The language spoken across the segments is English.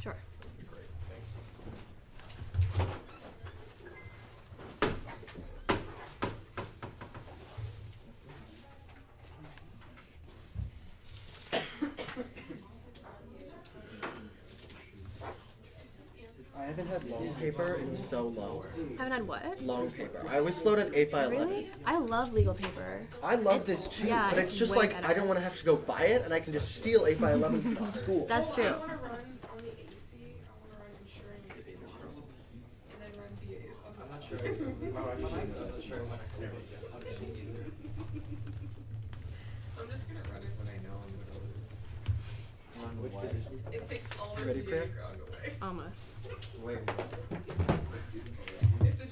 Sure. That'd be great. Thanks. I haven't had long paper in so long. Haven't had what? Long paper. I always float an 8x11. Really? I love legal paper. I love this too, yeah, but it's just way like better. I don't want to have to go buy it, and I can just steal 8x11 from school. That's true. I want to run on the AC. I want to run insuring extensions, and then run DAs. I'm not sure. I'm just gonna run it when I know I'm gonna lose. Which position? It takes all the ready, DA Priya? grog away. Almost. Wait. It's a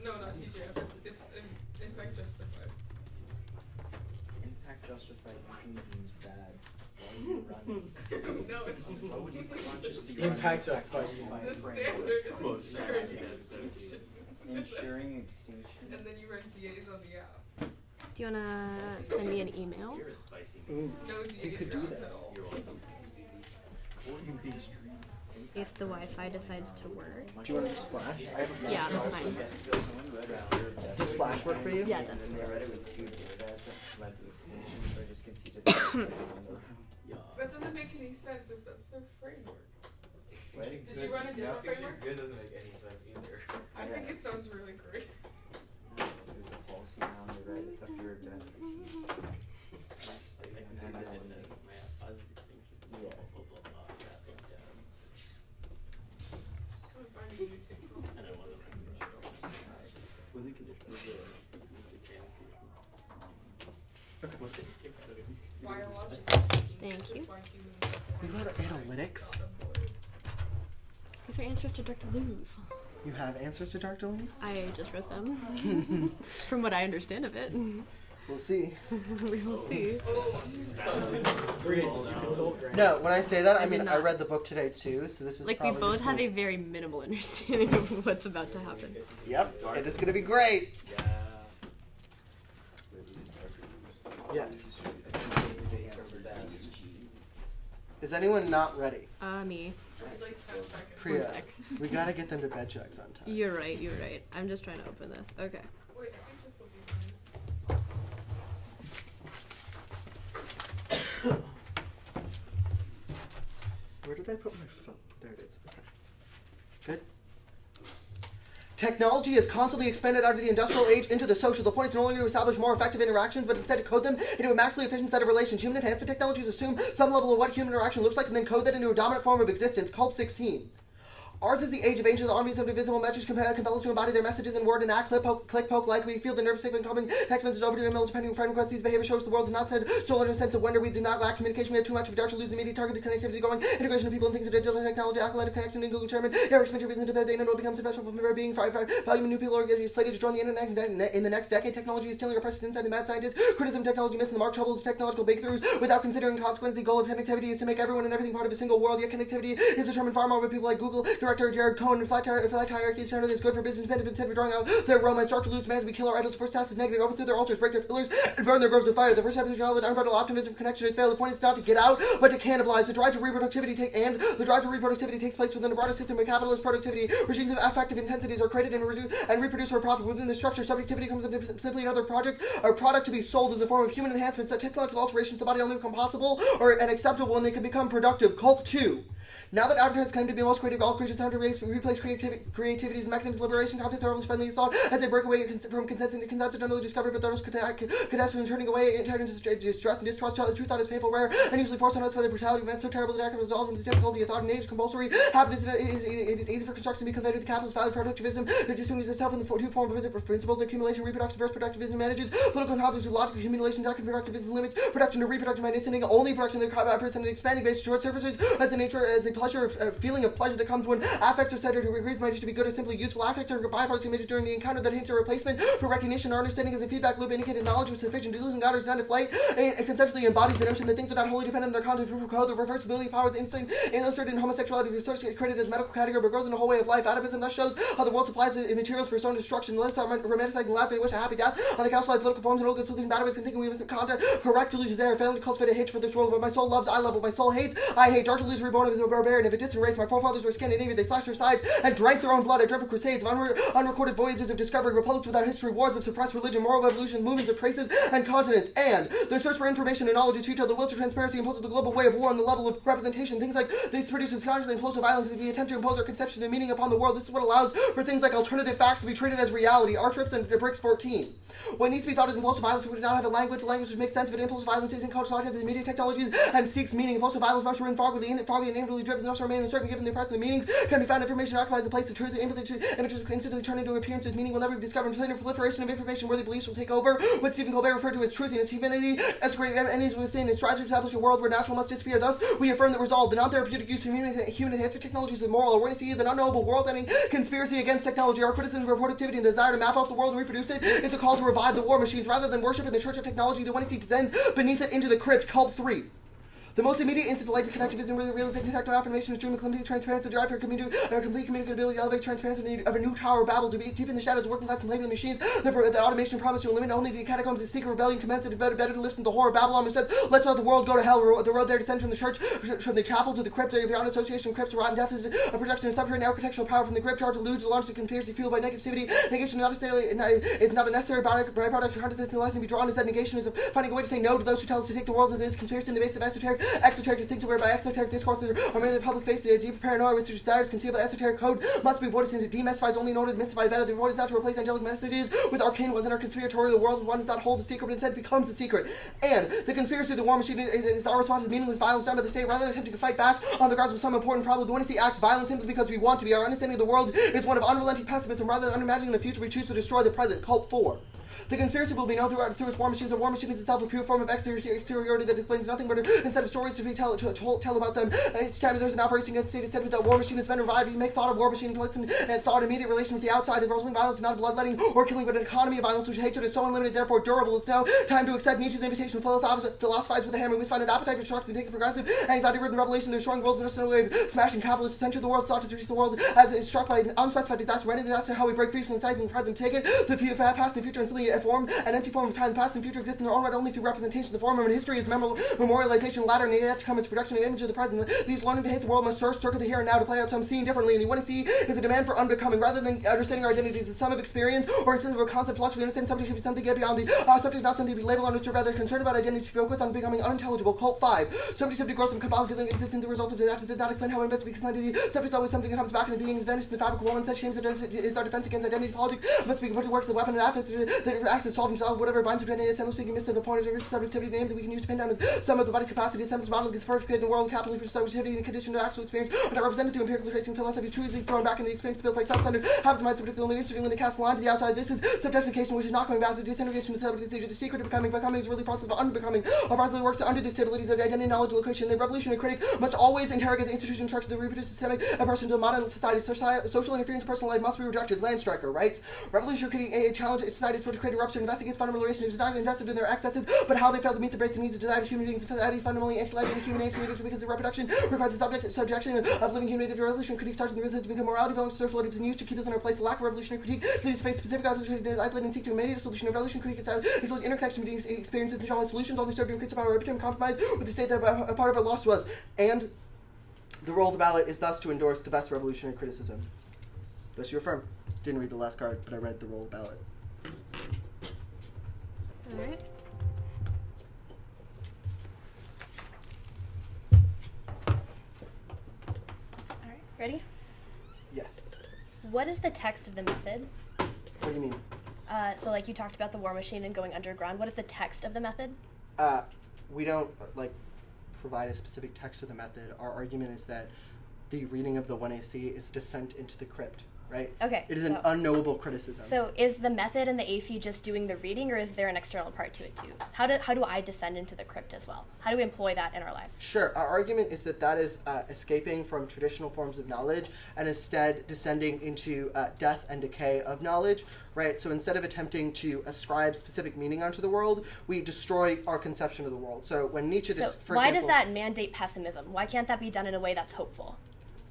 no, not TGF. It's impact justified. Impact justified usually means bad. Why are you running? No, it's just Why would you consciously Impact run the justified standard is insuring extinction. ensuring extinction? And then you run DAs on the app. Do you wanna send me an email? Ooh, No DA you could do drops that. at all. Or you can stream. If the Wi-Fi decides to work. do you want to just flash? I have a flash. Yeah, that's fine. Does flash work for you? Yeah, it does. I read it with two sets of led to extinction, so I just conceded That doesn't make any sense if that's their framework. Wait, Did you run a different framework? Good doesn't make any sense either. I think it sounds really great. there's a false amount of right, it's a fear of death. I'm finding a new TikTok. Biological Thank speaking, you. this is why humans You know what analytics? These are answers to Dr. Lose. You have answers to Dr. Lewis? I just wrote them. From what I understand of it. We'll see. We will see. Priya, did you consult Grant? No, when I say that, I I did mean I not. read the book today too, so this is Like, we probably both just have me. a very minimal understanding of what's about to happen. Yep, and it's gonna be great. Yeah. Yes. Is anyone not ready? Me. Like 10 seconds. Priya, sec. we gotta get them to bed checks on time. You're right, you're right. I'm just trying to open this. Okay. Wait, I think this will be fine. Where did I put my phone? There it is. Okay. Good. Technology has constantly expanded out of the industrial age into the social. The point is no longer to establish more effective interactions, but instead to code them into a maximally efficient set of relations. Human enhancement technologies assume some level of what human interaction looks like and then code that into a dominant form of existence. Cult 16. Ours is the age of ancient armies of divisible messages compel us to embody their messages in word and act, click, poke, like. We feel the nervous tickling coming. Text messages over to emails, depending friend requests. These behavior shows the world is not said solely in a sense of wonder. We do not lack communication. We have too much of a dart to lose the immediate targeted connectivity going. Integration of people and things of digital technology, acolytic connection, and Google chairman. There expensive reason to bed. The internet becomes investment from very being. Volume of new people are slated to join the internet in the next decade. Technology is stealing our presence inside the mad scientists. Criticism of technology missing the mark. Troubles of technological breakthroughs without considering consequences. The goal of connectivity is to make everyone and everything part of a single world. Yet connectivity is determined far more by people like Google director Jared Cohen and flat hierarchies. Turner is good for business men instead of drawing out their romance. Start to lose demands. We kill our idols. First task is negative. Overthrow their altars, break their pillars, and burn their groves with fire. The first step is to know that unbridled optimism connection has failed. The point is not to get out, but to cannibalize. The drive to reproductivity takes place within a broader system of capitalist productivity. Regimes of affective intensities are created and reproduced for profit. Within the structure, subjectivity comes into simply another project or product to be sold as a form of human enhancements. That technological alterations to the body only become possible or and acceptable when they can become productive. Cult 2. Now that advertisers claim to be the most creative, all creatures have to replace creativity's mechanisms, liberation, context, are friendly thought as they break away from consensus and newly discovered, but those catastrophes turning away into distress and distrust. The truth thought is painful, rare, and usually forced on us by the brutality of events so terrible that active resolve into the difficulty of thought and age compulsory. Happiness it is easy for construction to be conveyed to the capitalist value productivism. It distinguishes itself in the two forms of principles: accumulation, reproduction versus productivism manages political conflicts with logical accumulation, attack and productivism limits production to reproduction by sending only production of the expanding base short surfaces as the nature as the pleasure of feeling of pleasure that comes when affects are said to agree with to be good or simply useful. Affects are byproducts emitted during the encounter that hints a replacement for recognition or understanding as a feedback loop indicated knowledge with sufficient to losing God or is not to flight. It conceptually embodies the notion that things are not wholly dependent on their content for code. The reversibility powers instinct illustrated in homosexuality research created as medical category but grows in the whole way of life. Atavism thus shows how the world supplies the materials for its own destruction. Less romanticizing life and wish a happy death on the calcified political forms and old soothing batteries and thinking we have some content correct delusions there failing to cultivate a hatred for this world. What my soul loves I love, what my soul hates I hate. Dark Delusion reborn of barbarian of a distant race. My forefathers were Scandinavian. They slashed their sides and drank their own blood. I dreamt of crusades, of unrecorded voyages of discovery, republics without history, wars of suppressed religion, moral revolution, movements of traces and continents, and the search for information and knowledge is futile. The will to transparency imposes the global way of war on the level of representation. Things like this produces consciously impulsive violence as we attempt to impose our conception and meaning upon the world. This is what allows for things like alternative facts to be treated as reality. Our trips and Bricks 14. What needs to be thought as impulsive violence, we do not have a language. The language which makes sense of it. Impulsive violence is in cultural activity, the media technologies, and seeks meaning. Impulsive violence must remain foggy and inwardly driven. Must remain uncertain given the oppressive meanings can be found. Information occupies the place of truth. Images instantly turn into appearances. Meaning will never be discovered. Until the proliferation of information-worthy beliefs will take over. What Stephen Colbert referred to as truthiness, humanity, as great enemies within. It strives to establish a world where natural must disappear. Thus, we affirm that resolve the non-therapeutic use of human enhancement technologies is immoral. What we see is an unknowable world-ending conspiracy against technology. Our criticism of productivity and the desire to map out the world and reproduce it is a call to revive the war machines rather than worship in the church of technology. The one he descends beneath it into the crypt. Cult 3. The most immediate instant delight to connect with the realization of techno affirmation is dream of complete transparency, drive for complete communicability, elevate transparency of a new tower of Babel to be deep in the shadows, working class and labeling machines. The automation promised to eliminate only the catacombs. The secret rebellion commenced. It better to listen to the horror of Babylon, which says, "Let's let the world go to hell." The road there descends from the church, from the chapel to the crypt. Beyond association, crypts, rotten death is a projection of subterranean architectural power from the crypt. Charge eludes the launch of conspiracy fueled by negativity. Negation is not a necessary byproduct for consciousness and lesson to be drawn. Is that negation is finding a way to say no to those who tell us to take the world as it is. Conspiracy in the base of exoteric distinction, whereby exoteric discourses are merely the public face to a deep paranoia which desires concealed by esoteric code must be avoided since it demystifies only in order to mystify better. The avoid is not to replace angelic messages with arcane ones in our conspiratorial world. One does not hold a secret but instead becomes a secret. And the conspiracy of the war machine is our response to meaningless violence done by the state rather than attempting to fight back on the grounds of some important problem. The one who acts violence simply because we want to be. Our understanding of the world is one of unrelenting pessimism rather than unimagining the future. We choose to destroy the present. Cult 4. The conspiracy will be known through its war machines. The war machine is itself a pure form of exteriority that explains nothing but instead of stories to be tell about them. Each time there's an operation against the state, it's said that war machine has been revived. You make thought of war machine place and thought immediate relation with the outside. The resulting violence is not bloodletting or killing, but an economy of violence which hatred is so unlimited, therefore durable. It's now time to accept Nietzsche's invitation to philosophize with a hammer. We find an appetite for destruction that takes a progressive, anxiety-ridden revelation. They're destroying worlds in a sudden wave, smashing capitalists, center the world, thought to reach the world as is struck by an unspecified disaster. Any disaster, how we break free from the cycle of the present. Take it, the past and the future instantly form an empty form of time. The past and future exist in their own right only through representation. The form of an history is memorialization, latter, and yet to come its production and image of the present. These learning to hate the world must search circuit the here and now to play out some scene differently. And the one to see is a demand for unbecoming. Rather than understanding our identities as sum of experience or a sense of a concept flux, we understand something should be something get beyond the subject, not something to be labeled on, but rather concerned about identity to focus on becoming unintelligible. Cult 5. Subject grows from compiled feeling exists in the result of the act does not explain how it best be explained to the subject is always something that comes back into being vanished in the fabric of woman. Such shame is our defense against identity politics. Must be put to work as a weapon and affect that acts as solving whatever binds to identity, essential seeking missing the point of subjectivity names that we can use to pin down some of the body's capacity assembles modeling is first created in the world capital for subjectivity and condition to actual experience are not represented through empirical tracing philosophy truly thrown back into the experience to build by self-centered habits minds subject only interesting when they cast a line to the outside. This is subjectification which is not coming back. The disintegration of the secret of becoming is really a process of unbecoming. Our process works under the stabilities of identity, knowledge, location. The revolutionary critic must always interrogate the institution in charge of the reproduced systemic oppression to a modern society. Social interference in personal life must be rejected. Landstriker writes, revolutionary critic challenge society to create a rupture and investigates fundamental relationships not invested in their excesses, but how they fail to meet the basic needs and desires of human beings. Society is fundamentally anti-life and human nature because the reproduction requires the subjection of living human nature. The revolutionary critique starts in the reason to become morality belongs to social order and used to keep us in our place. The lack of revolutionary critique leads to face specific opportunities is isolated and seek to immediate solution. A revolutionary critique is interconnection between experiences and general solutions only serve to increase our reputation compromise with the state that a part of our loss was. And the role of the ballot is thus to endorse the best revolutionary criticism. Thus you affirm. Didn't read the last card, but I read the role of ballot. All right. All right. Ready? Yes. What is the text of the method? What do you mean? So like you talked about the war machine and going underground. What is the text of the method? We don't provide a specific text of the method. Our argument is that the reading of the 1AC is descent into the crypt, right? Okay. It is an unknowable criticism. So is the method and the AC just doing the reading, or is there an external part to it too? How do I descend into the crypt as well? How do we employ that in our lives? Sure. Our argument is that is escaping from traditional forms of knowledge and instead descending into death and decay of knowledge, right? So instead of attempting to ascribe specific meaning onto the world, we destroy our conception of the world. So when Nietzsche, why does that mandate pessimism? Why can't that be done in a way that's hopeful?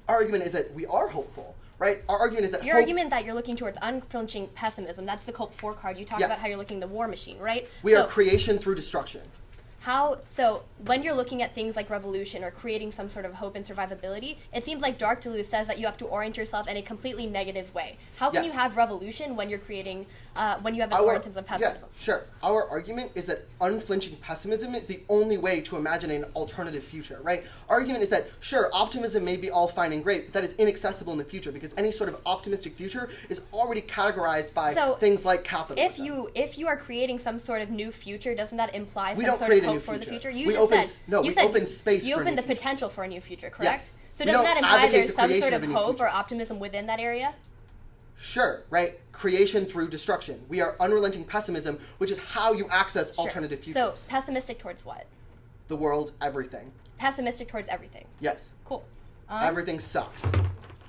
Our argument is that we are hopeful, right? Our argument is that your argument that you're looking towards unflinching pessimism, that's the Cult 4 card. You talk about how you're looking the war machine, right? We are creation through destruction. So when you're looking at things like revolution or creating some sort of hope and survivability, it seems like Dark Deleuze says that you have to orient yourself in a completely negative way. How can you have revolution when you're creating, when you have an orientism pessimism? Yeah, sure. Our argument is that unflinching pessimism is the only way to imagine an alternative future, right? Our argument is that, sure, optimism may be all fine and great, but that is inaccessible in the future because any sort of optimistic future is already categorized by things like capitalism. If you are creating some sort of new future, doesn't that imply some sort of hope for the future? We open space. You open the potential for a new future, correct? Yes. So doesn't that imply there's some sort of hope or optimism within that area? Sure, right? Creation through destruction. We are unrelenting pessimism, which is how you access alternative futures. So pessimistic towards what? The world, everything. Pessimistic towards everything. Yes. Cool. Everything sucks.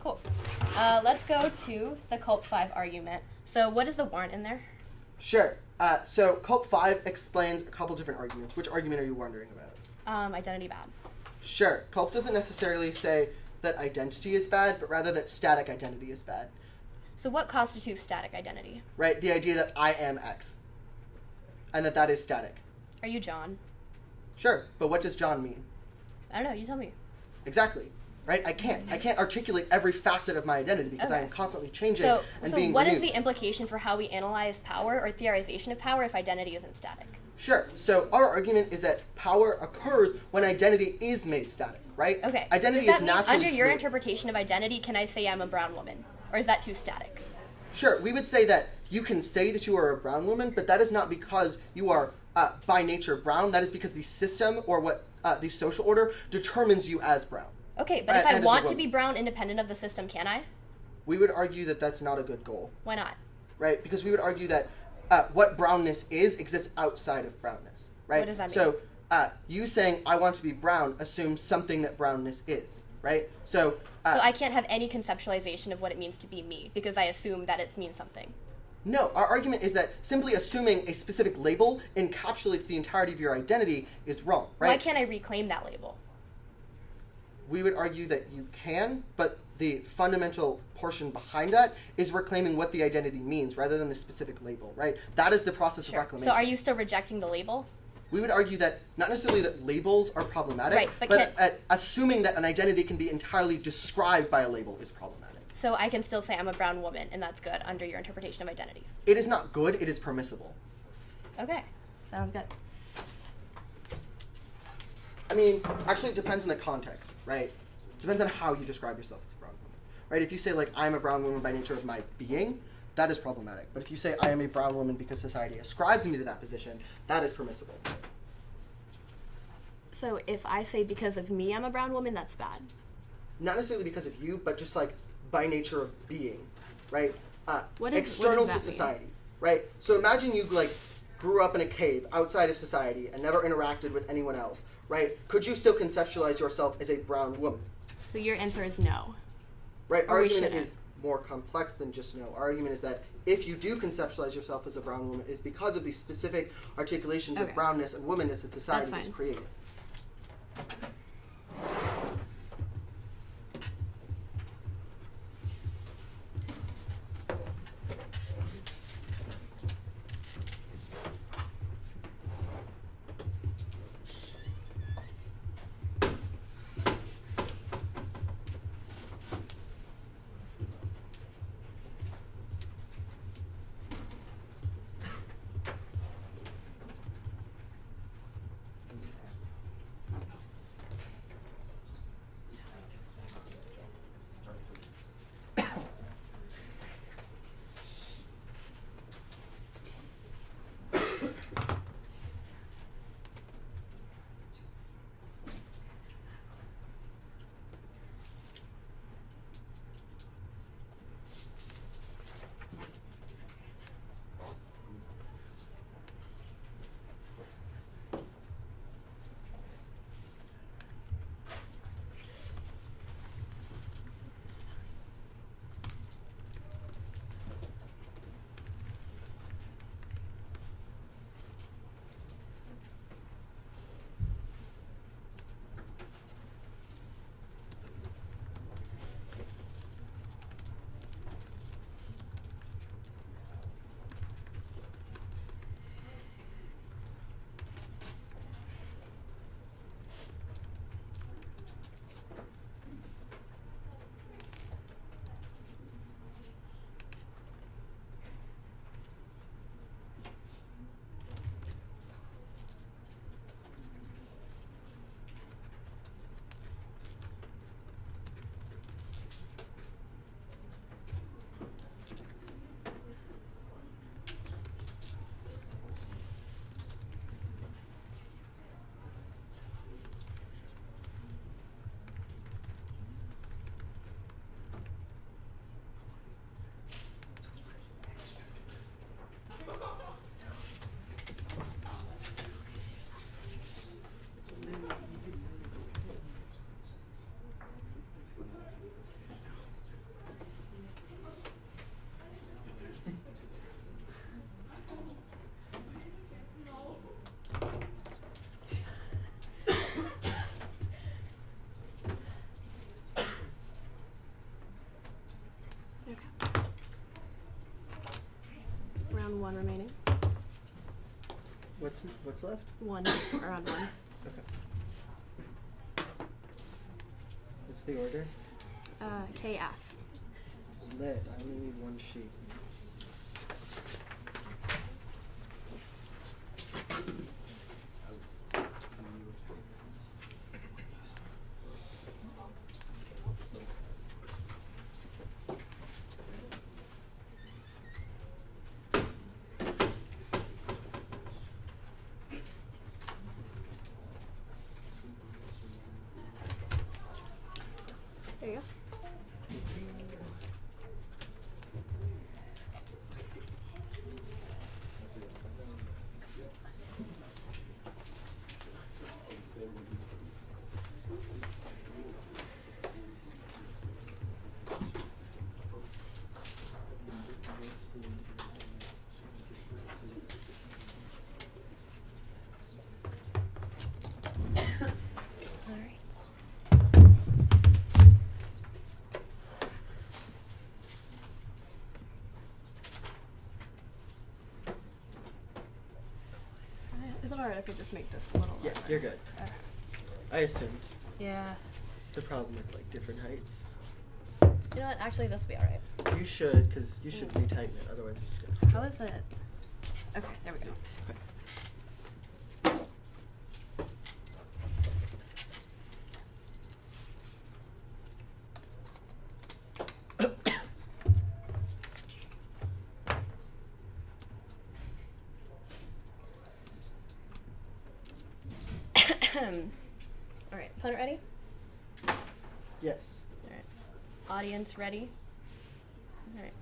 Cool. Let's go to the Culp 5 argument. So what is the warrant in there? Sure. So Culp 5 explains a couple different arguments. Which argument are you wondering about? Identity bad. Sure. Culp doesn't necessarily say that identity is bad, but rather that static identity is bad. So what constitutes static identity? Right, the idea that I am X. And that is static. Are you John? Sure, but what does John mean? I don't know, you tell me. Exactly. Right? I can't articulate every facet of my identity because I am constantly changing and being what renewed. is the implication for how we analyze power or theorization of power if identity isn't static? Sure. So our argument is that power occurs when identity is made static, right? Okay. Identity is naturally under your fluid. interpretation of identity, can I say I'm a brown woman? Or is that too static? Sure. We would say that you can say that you are a brown woman, but that is not because you are by nature brown. That is because the system or what the social order determines you as brown. Okay, but if I want to be brown independent of the system, can I? We would argue that that's not a good goal. Why not? Right? Because we would argue that what brownness is exists outside of brownness. Right? What does that mean? So you saying I want to be brown assumes something that brownness is. Right? So I can't have any conceptualization of what it means to be me because I assume that it means something. No, our argument is that simply assuming a specific label encapsulates the entirety of your identity is wrong, right? Why can't I reclaim that label? We would argue that you can, but the fundamental portion behind that is reclaiming what the identity means rather than the specific label, right? That is the process of reclamation. So are you still rejecting the label? We would argue that not necessarily that labels are problematic, right, but assuming that an identity can be entirely described by a label is problematic. So I can still say I'm a brown woman, and that's good under your interpretation of identity. It is not good, it is permissible. Okay, sounds good. I mean, actually it depends on the context, right? It depends on how you describe yourself as a brown woman, right? If you say, like, I'm a brown woman by nature of my being, that is problematic. But if you say I am a brown woman because society ascribes me to that position, that is permissible. So if I say because of me I'm a brown woman, that's bad? Not necessarily because of you, but just like by nature of being, right? what External does to that society, right? So imagine you like grew up in a cave outside of society and never interacted with anyone else, right? Could you still conceptualize yourself as a brown woman? So your answer is no. Right, our argument is more complex than just no. Our argument is that if you do conceptualize yourself as a brown woman, it's because of the specific articulations of brownness and womanness that society has created. What's left? 1, around 1. Okay. What's the order? KF. Lit. I only need 1 sheet. There you go. Is it alright if I just make this a little Yeah, longer? you're good. I assumed. Yeah. It's the problem with like different heights. You know what? Actually, this will be alright. You should, because you should retighten it. Otherwise, it's just gonna. How is it? Okay, there we go. Alright, opponent ready? Yes. Alright. Audience ready? Alright.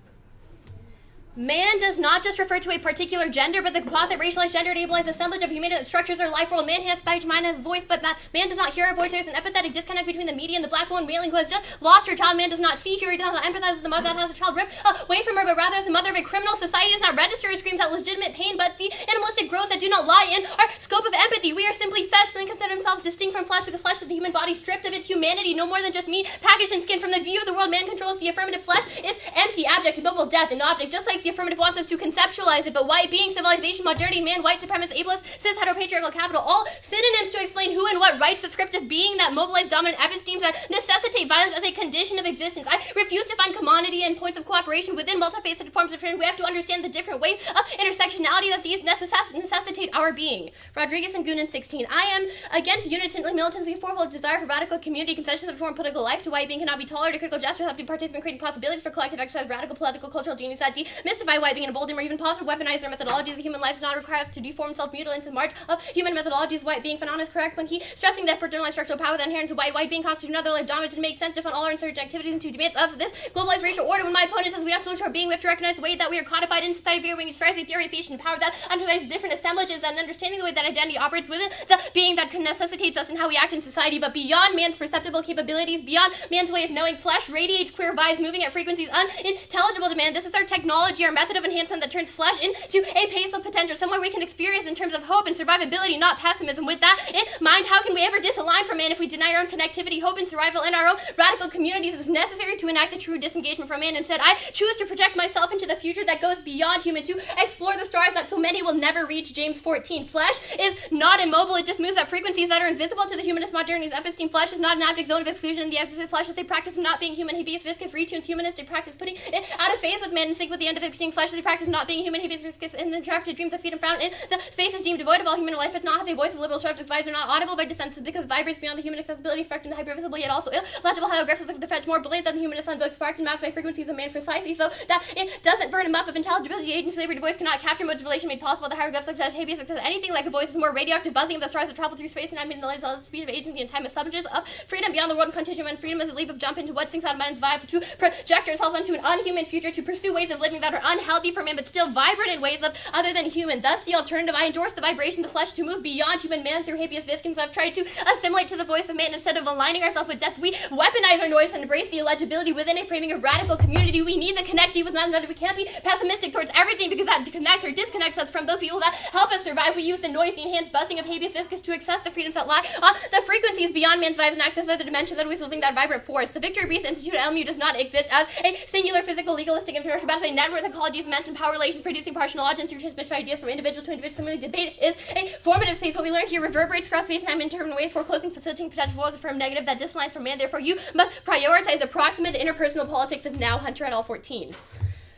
Man does not just refer to a particular gender, but the composite racialized gender enables assemblage of humanity that structures our life world. Man has speech, mind has voice, but man does not hear our voice. There's an empathetic disconnect between the media and the black woman wailing who has just lost her child. Man does not see, hear, he does not empathize with the mother that has a child ripped away from her, but rather is the mother of a criminal. Society does not register her screams at legitimate pain, but the animalistic growths that do not lie in our scope of empathy. We are simply flesh, and consider themselves distinct from flesh, because flesh is the human body stripped of its humanity, no more than just meat, packaged in skin. From the view of the world, man controls the affirmative. Flesh is empty, abject, immobile, death, and object, just like the affirmative wants us to conceptualize it. But white being, civilization, modernity, man, white supremacist, ableist, cis, heteropatriarchal capital, all synonyms to explain who and what rights descriptive being that mobilize dominant epistemes that necessitate violence as a condition of existence. I refuse to find commodity and points of cooperation within multifaceted forms of freedom. We have to understand the different ways of intersectionality that these necessitate our being. Rodriguez and Goonan 16. I am against militancy, fourfold desire for radical community, concessions of foreign political life to white being cannot be tolerated. Critical gestures have to be participant creating possibilities for collective exercise, radical political cultural genius that demystify white being and embolden or even possible weaponize their methodologies of human life does not require us to deform self-mutilate into the march of human methodologies. White being phenomenon is correct when he stressing that paternalized structural power that inherent to white being constitutes another life dominance and make sense to fund all our insurgent activities into demands of this globalized racial order. When my opponent says we have to look to our being, we have to recognize the way that we are codified in society via expressing theorization power that underlies different assemblages and understanding the way that identity operates within the being that necessitates us in how we act in society. But beyond man's perceptible capabilities, beyond man's way of knowing, flesh radiates queer vibes moving at frequencies unintelligible to man. This is our technology, our method of enhancement that turns flesh into a pace of potential, somewhere we can experience in terms of hope and survivability, not pessimism. With that in mind, how can we ever disalign from man if we deny our own connectivity, hope, and survival in our own radical communities? It is necessary to enact the true disengagement from man. Instead, I choose to project myself into the future that goes beyond human, to explore the stars that so many will never reach. James 14. Flesh is not immobile, it just moves at frequencies that are invisible to the humanist modernity's episteme. Flesh is not an abject zone of exclusion. The emphasis of flesh is a practice of not being human. Habeas viscous retunes humanistic practice, putting it out of phase with man and sync with the end of extinct. Flesh is a practice of not being human. Habeas viscous in the interrupted dreams of feet and frown in the spaces deemed devoid of all human life. It does not have a voice of liberal sharp vibes are not audible by dissent because it vibrates beyond the human accessibility spectrum, hypervisible yet also illegible hieroglyphs of the fetch more brilliant than the humanist sunbook, sparked and mapped by frequencies of man precisely so that it doesn't burn him up of intelligibility. Agency liberty voice cannot capture modes of relation made possible. The hieroglyphs of habeas says anything like a voice is more radioactive buzzing of the stars that travel through space and I mean the latest of speed of agency and time of subjects of freedom beyond the world and continuum, and freedom is a leap of jump into what sinks out of man's vibe to project ourselves onto an unhuman future, to pursue ways of living that are unhealthy for man but still vibrant in ways of other than human. Thus the alternative, I endorse the vibration of the flesh to move beyond human man through habeas viscens. I've tried to assimilate to the voice of man instead of aligning ourselves with death. We weaponize our noise and embrace the illegibility within a framing of radical community. We need the connectivity with non-therapeutic. We can't be pessimistic towards everything because that connects or disconnects us from those people that help us survive. We use the noise, the enhanced buzzing of habeas discus to access the freedoms that lie on the frequencies beyond man's lives and access other dimensions that always living that vibrant force. The Victory Beast Institute at LMU does not exist as a singular physical legalistic infrastructure, but as a network of ecologies, mentioned power relations, producing partial knowledge and through transmission of ideas from individual to individual. Similarly, debate is a formative space. What we learn here reverberates across space and time in intermittent ways, foreclosing, facilitating potential worlds from negative that disaligns from man. Therefore, you must prioritize the proximate interpersonal politics of now Hunter et al. 14.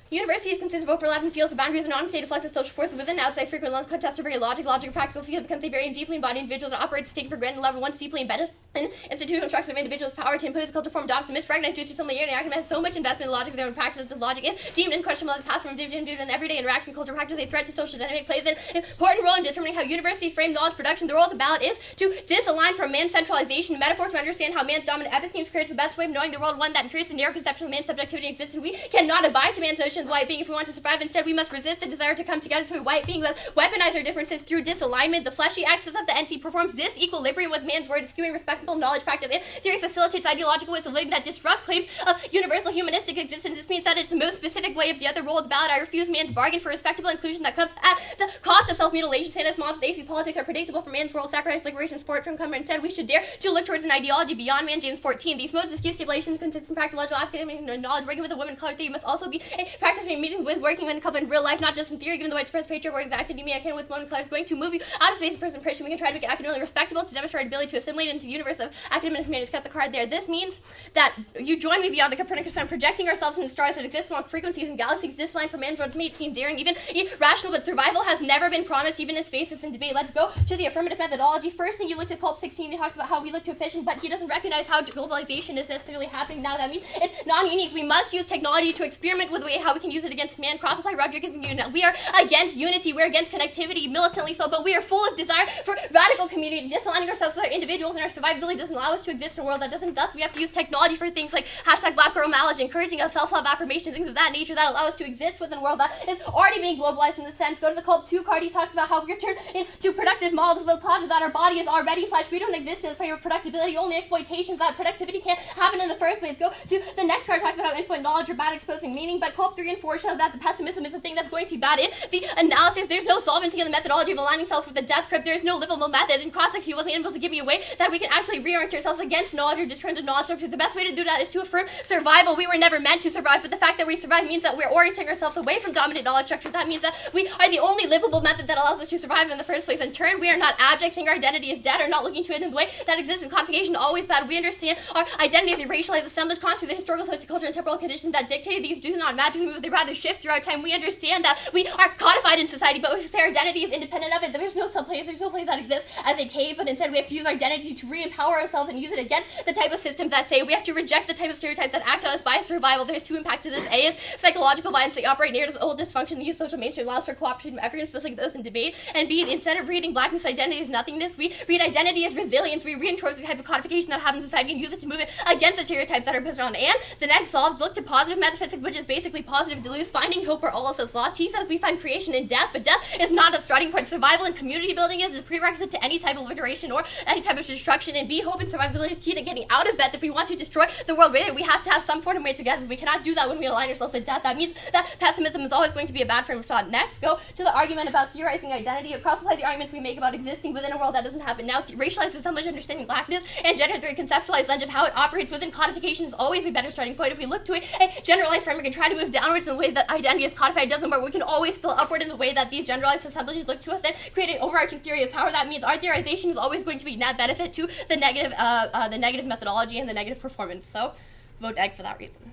Universities consist of overlapping fields of boundaries and non-state effects of social forces within and outside frequent lines contest are very logic and practical field becomes a very deeply embodied individual that operates taken for granted level once deeply embedded in institutional structure of individuals' power to impose culture form adopts the misrecognized due to familiarity and academic has so much investment in the logic of their own practice that the logic is deemed unquestionable as past from individual and everyday interaction culture practice a threat to social dynamic plays an important role in determining how universities frame knowledge production. The role of the ballot is to disalign from man's centralization metaphor to understand how man's dominant epistemes creates the best way of knowing the world, one that creates a narrow conception of man's subjectivity and existence. We cannot abide to man's notion of white being if we want to survive. Instead, we must resist the desire to come together to a white being that weaponize our differences through disalignment. The fleshy axis of the NC performs disequilibrium with man's word, skewing respectable knowledge practice and theory facilitates ideological ways of living that disrupt claims of universal humanistic existence. This means that it's the most specific way of the other role of the ballot. I refuse man's bargain for respectable inclusion that comes at the cost of self-mutilation. Sanus Moss, the AC politics are predictable for man's world, sacrifice, liberation, sport from comfort. Instead, we should dare to look towards an ideology beyond man. James 14. These modes of excuse stipulations consist from practical logical academic knowledge. Working with a woman color theory must also be a practice in meetings with working women couple in real life, not just in theory. Given the white supremacist patriarch or academia, I can with women colors going to move you out of space of person Christian. We can try to make it academically respectable to demonstrate our ability to assimilate into the universe of academic humanities. Cut the card there. This means that you join me beyond the Copernicus sun, projecting ourselves into stars that exist along frequencies and galaxies disaligned from man's road to mate seem daring, even irrational, but survival has never been promised, even in spaces and debate. Let's go to the affirmative methodology. First thing you looked at Culp 16, he talks about how we look to efficient, but he doesn't recognize how globalization is necessarily happening now. That means it's non-unique. We must use technology to experiment with the way how we can use it against man. Cross-apply Rodriguez and Union. We are against unity. We're against connectivity, militantly so, but we are full of desire for radical community. Disaligning ourselves with our individuals and our survivability doesn't allow us to exist in a world that doesn't. Thus, we have to use technology for things like hashtag Black Girl Knowledge, encouraging us self-love affirmation, things of that nature that allow us to exist within a world that is already being globalized in this sense. Go to the Culp 2 card. He talks about how we return into productive models with positive that our body is already / we don't exist in the frame of productivity, only exploitations that productivity can't happen in the first place. Go to the next card. Talks about how infinite knowledge are bad exposing meaning, but Culp 3 and 4 show that the pessimism is the thing that's going to be bad in the analysis. There's no solvency in the methodology of aligning self with the death grip. There's no livable method. In cross-sex, he wasn't able to give you a way that we can actually reorient ourselves against knowledge or disturn to knowledge structures. The best way to do that is to affirm survival. We were never meant to survive, but the fact that we survive means that we're orienting ourselves away from dominant knowledge structures. That means that we are the only livable method that allows us to survive in the first place. In turn, we are not abject, saying our identity is dead, or not looking to it in the way that exists in codification, always bad. We understand our identity as a racialized assemblage, constantly the historical, sociocultural, and temporal conditions that dictate these do not magically move. They rather shift throughout time. We understand that we are codified in society, but we say our identity is independent of it. There's no subplace, there's no place that exists as a cave, but instead we have to use our identity to re-empower ourselves and use it against the type of systems that say we have to reject the type of stereotypes that act on us by survival. There's two impacts to this. A is psychological violence. They operate narratives of old dysfunction. They use social mainstream laws for cooperation of everyone, especially those in debate. And B, instead of reading blackness identity as nothingness, we read identity as resilience. We reinforce the type of codification that happens in society and use it to move it against the stereotypes that are pushed on. And the next solves look to positive metaphysics, which is basically positive delusion, finding hope where all else is lost. He says we find creation in death, but death is not a starting point. Survival and community building is a prerequisite to any type of liberation or any type of destruction. And B, hope and survivability is key to getting out of bed. If we want to destroy the world, we have to have some form of way together. We cannot do that when we align ourselves with death. That means that pessimism is always going to be a bad frame of thought. Next, go to the argument about theorizing identity. Cross-apply the arguments we make about existing within a world that doesn't happen now. Racialized assemblage, understanding blackness, and gender theory, conceptualized lens of how it operates within codification is always a better starting point. If we look to a generalized framework and try to move downwards in the way that identity is codified, it doesn't work. We can always spill upward in the way that these generalized assemblages look to us and create an overarching theory of power. That means our theorization is always going to be net benefit to the negative methodology and the negative performance. So, vote egg for that reason.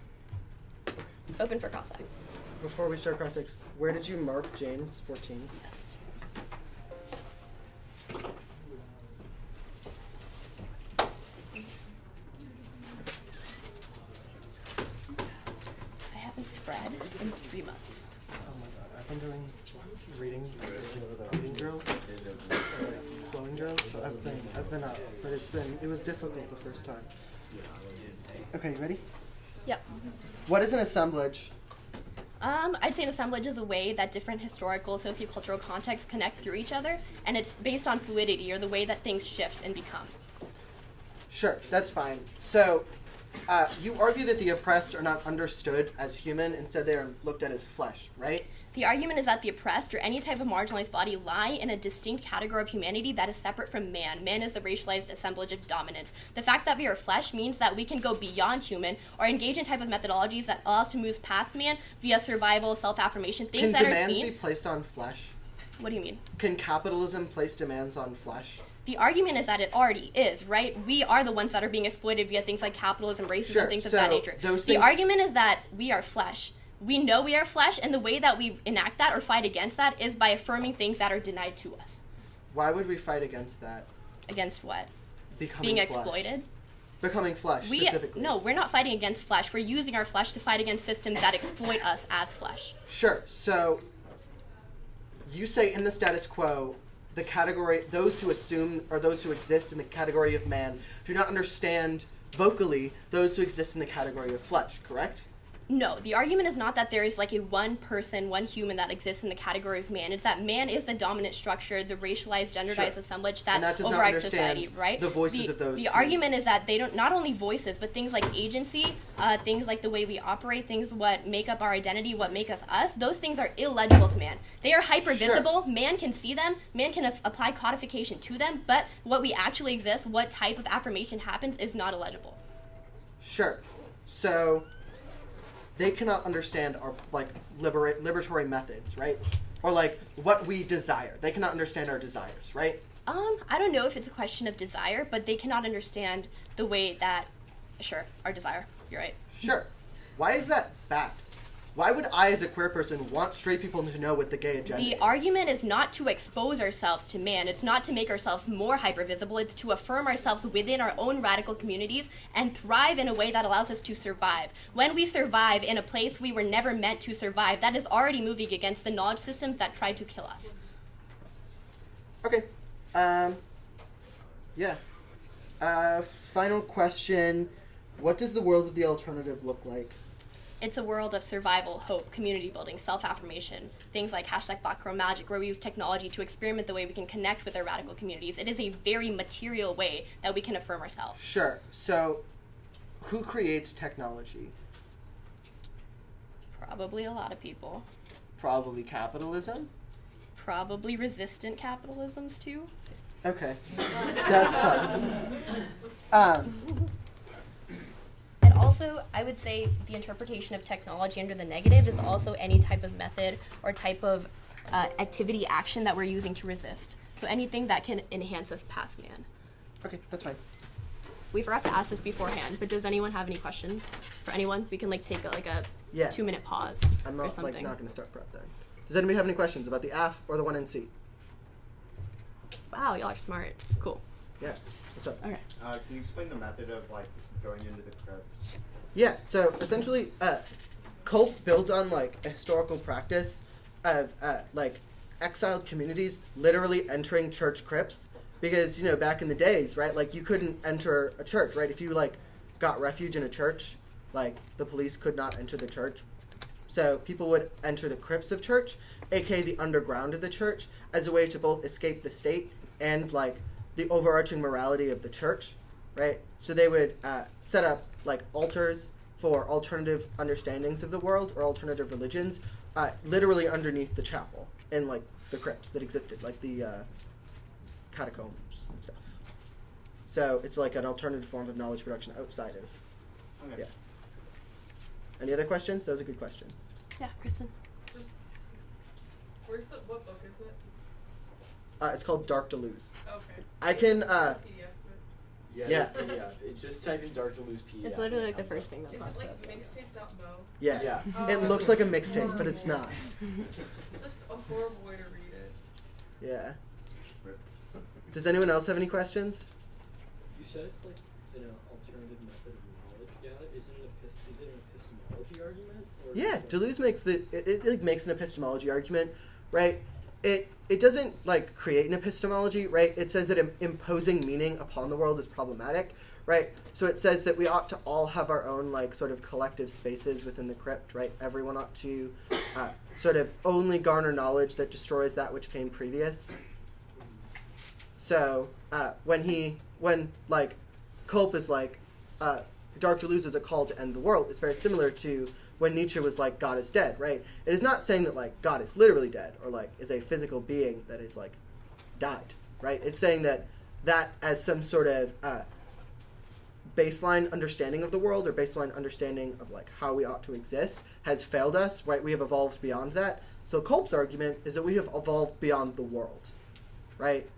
Open for cross-sex. Before we start cross-sex, where did you mark James 14? Yes. I haven't spread in 3 months. Oh my god, I've been doing reading drills, flowing drills, so I've been up, but it was difficult the first time. Okay, ready? Yep. What is an assemblage? I'd say an assemblage is a way that different historical, sociocultural contexts connect through each other, and it's based on fluidity, or the way that things shift and become. Sure, that's fine. So, you argue that the oppressed are not understood as human, instead they are looked at as flesh, right? The argument is that the oppressed, or any type of marginalized body, lie in a distinct category of humanity that is separate from man. Man is the racialized assemblage of dominance. The fact that we are flesh means that we can go beyond human or engage in type of methodologies that allow us to move past man via survival, self-affirmation, things that are seen. Can demands be placed on flesh? What do you mean? Can capitalism place demands on flesh? The argument is that it already is, right? We are the ones that are being exploited via things like capitalism, racism, things of that nature. The argument is that we are flesh. We know we are flesh, and the way that we enact that or fight against that is by affirming things that are denied to us. Why would we fight against that? Against what? Being exploited? Becoming flesh, specifically. No, we're not fighting against flesh. We're using our flesh to fight against systems that exploit us as flesh. Sure. So you say in the status quo, the category, those who assume or those who exist in the category of man do not understand vocally those who exist in the category of flesh, correct? No, the argument is not that there is like a one person, one human that exists in the category of man. It's that man is the dominant structure, the racialized, genderized assemblage that overrides society, right? The voices of those. The argument is that they don't, not only voices, but things like agency, things like the way we operate, things what make up our identity, what make us us, those things are illegible to man. They are hyper visible. Sure. Man can see them. Man can apply codification to them, but what we actually exist, what type of affirmation happens, is not illegible. Sure. So they cannot understand our like liberatory methods, right? Or like what we desire. They cannot understand our desires, right? I don't know if it's a question of desire, but they cannot understand the way that, sure, our desire. You're right. Sure. Why is that bad? Why would I, as a queer person, want straight people to know what the gay agenda is? The argument is not to expose ourselves to man. It's not to make ourselves more hypervisible. It's to affirm ourselves within our own radical communities and thrive in a way that allows us to survive. When we survive in a place we were never meant to survive, that is already moving against the knowledge systems that tried to kill us. Okay. Yeah. Final question. What does the world of the alternative look like? It's a world of survival, hope, community building, self-affirmation, things like #BlackGirlMagic, where we use technology to experiment the way we can connect with our radical communities. It is a very material way that we can affirm ourselves. Sure. So, who creates technology? Probably a lot of people. Probably capitalism? Probably resistant capitalisms, too. Okay. That's fun. And also, I would say the interpretation of technology under the negative is also any type of method or type of activity, action that we're using to resist. So anything that can enhance us past man. Okay, that's fine. We forgot to ask this beforehand, but does anyone have any questions for anyone? We can like take a 2-minute pause I'm or not something. not going to start prep then. Does anybody have any questions about the AF or the one in C? Wow, y'all are smart. Cool. Yeah. What's up? Okay. Can you explain the method of like going into the crypts? Yeah. So essentially, cult builds on like a historical practice of like exiled communities literally entering church crypts, because back in the days, right? Like you couldn't enter a church, right? If you like got refuge in a church, like the police could not enter the church. So people would enter the crypts of church, aka the underground of the church, as a way to both escape the state and like the overarching morality of the church, right? So they would set up like altars for alternative understandings of the world or alternative religions, literally underneath the chapel in like the crypts that existed, like the catacombs and stuff. So it's like an alternative form of knowledge production outside of, yeah. Any other questions? That was a good question. Yeah, Kristen. Just, what book is it? It's called Dark to Lose. Okay. I can, PDF. Yeah. PDF. Just type in Dark to Lose PDF. It's literally like the first thing that Is pops it up. like mixtape.mo? Yeah. Yeah. It looks like a mixtape, but it's not. It's just a horrible way to read it. Yeah. Does anyone else have any questions? You said it's like an alternative method of knowledge gathering. Is it an epistemology argument? Or Yeah, Deleuze makes it makes an epistemology argument, right? It doesn't like create an epistemology, right? It says that imposing meaning upon the world is problematic, right? So it says that we ought to all have our own like sort of collective spaces within the crypt, right? Everyone ought to sort of only garner knowledge that destroys that which came previous. So when like Culp is like Dark Delusion is a call to end the world. It's very similar to when Nietzsche was like, God is dead, right? It is not saying that like God is literally dead or like is a physical being that is like died, right? It's saying that as some sort of baseline understanding of the world or baseline understanding of like how we ought to exist has failed us, right? We have evolved beyond that. So Culp's argument is that we have evolved beyond the world, right?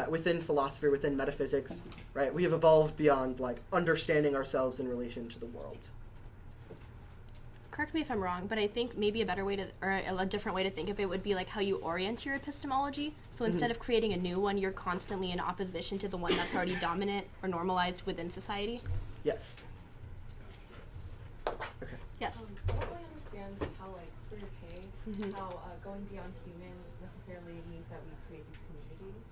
Within philosophy, within metaphysics, right? We have evolved beyond like understanding ourselves in relation to the world. Correct me if I'm wrong, but I think maybe a better way to, or a different way to think of it would be like how you orient your epistemology. So instead of creating a new one, you're constantly in opposition to the one that's already dominant or normalized within society. Yes. Okay. Yes. I don't really understand how, like, for your pay, how going beyond human necessarily means that we create these communities.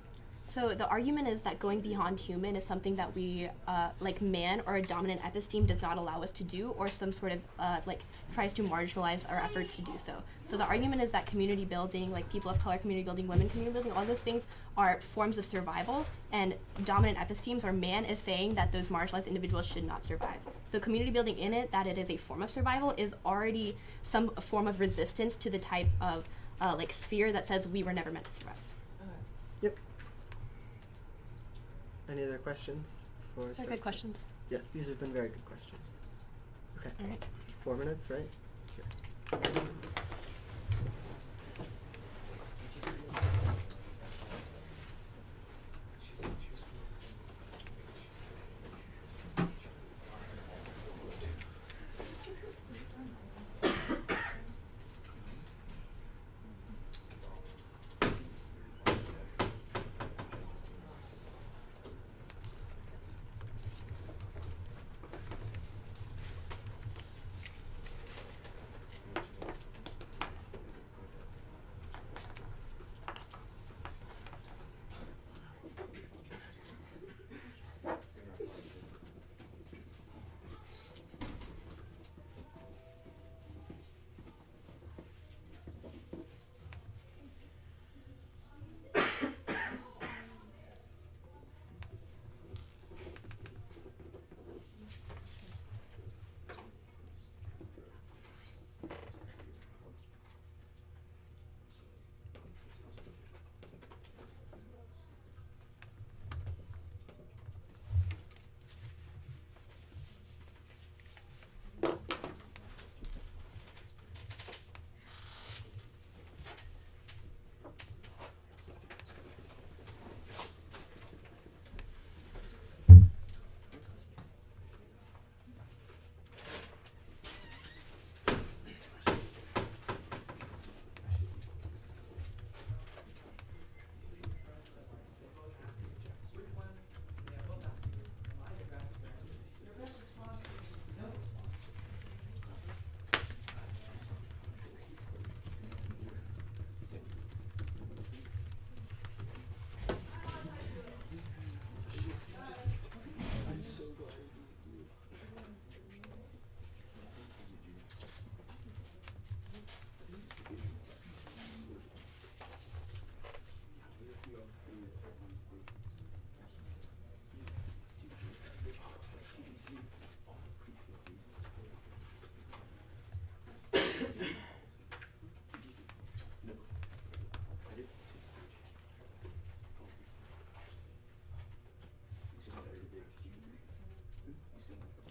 So the argument is that going beyond human is something that we, like man or a dominant episteme does not allow us to do, or some sort of, like, tries to marginalize our efforts to do so. So the argument is that community building, like people of color community building, women community building, all those things are forms of survival, and dominant epistemes, or man, is saying that those marginalized individuals should not survive. So community building in it, that it is a form of survival, is already some form of resistance to the type of, like, sphere that says we were never meant to survive. Yep. Any other questions? Those are good questions. Yes, these have been very good questions. Okay. All right. 4 minutes, right? Here.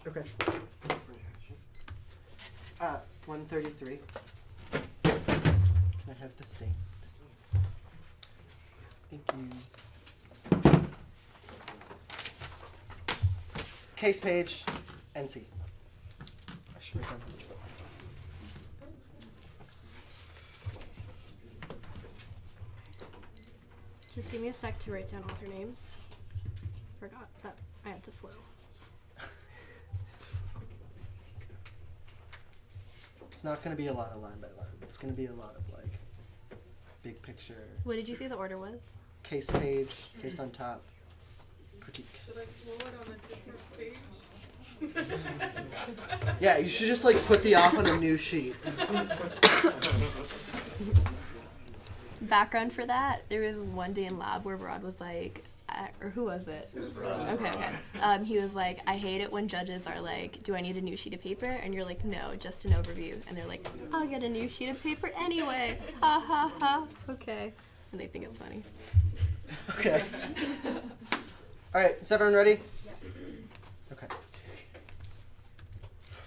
Okay. 133. Can I have the stamp? Thank you. Case page, NC. I should write down. Just give me a sec to write down author names. Forgot that I had to flow. It's not going to be a lot of line by line. It's going to be a lot of like big picture. What did you say the order was? Case page, case on top, critique. Should I flow it on a different page? Yeah, you should just like put the off on a new sheet. Background for that, there was one day in lab where Rod was like, or who was it? Okay. He was like, I hate it when judges are like, do I need a new sheet of paper? And you're like, no, just an overview. And they're like, I'll get a new sheet of paper anyway. Ha ha ha. Okay. And they think it's funny. Okay. All right, is everyone ready? Okay.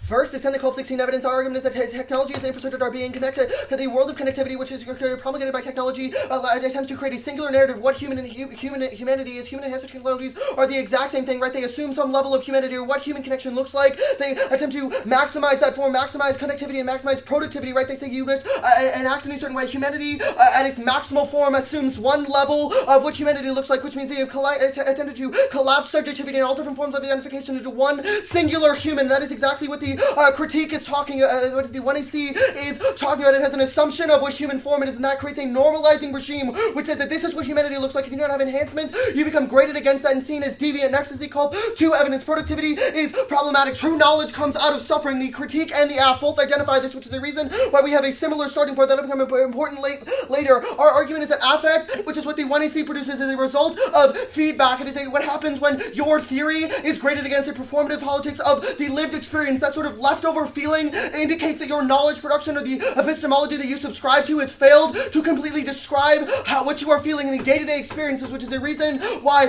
First, extend the COP16 evidence. Our argument is that technology is the infrastructure of our being connected to the world of connectivity, which is promulgated by technology, attempts to create a singular narrative of what humanity is. Human enhancement technologies are the exact same thing, right? They assume some level of humanity or what human connection looks like. They attempt to maximize that form, maximize connectivity, and maximize productivity, right? They say humans act in a certain way. Humanity, at its maximal form, assumes one level of what humanity looks like, which means they have attempted to collapse subjectivity and all different forms of identification into one singular human. That is exactly what the critique is talking, what the 1AC is talking about. It has an assumption of what human form it is, and that creates a normalizing regime, which says that this is what humanity looks like. If you don't have enhancements, you become graded against that and seen as deviant. Next is the call to evidence. Productivity is problematic. True knowledge comes out of suffering. The critique and the AF both identify this, which is the reason why we have a similar starting point that will become important later. Our argument is that affect, which is what the 1AC produces, is a result of feedback. It is what happens when your theory is graded against a performative politics of the lived experience. That sort of leftover feeling indicates that your knowledge production or the epistemology that you subscribe to has failed to completely describe what you are feeling in the day-to-day experiences, which is the reason why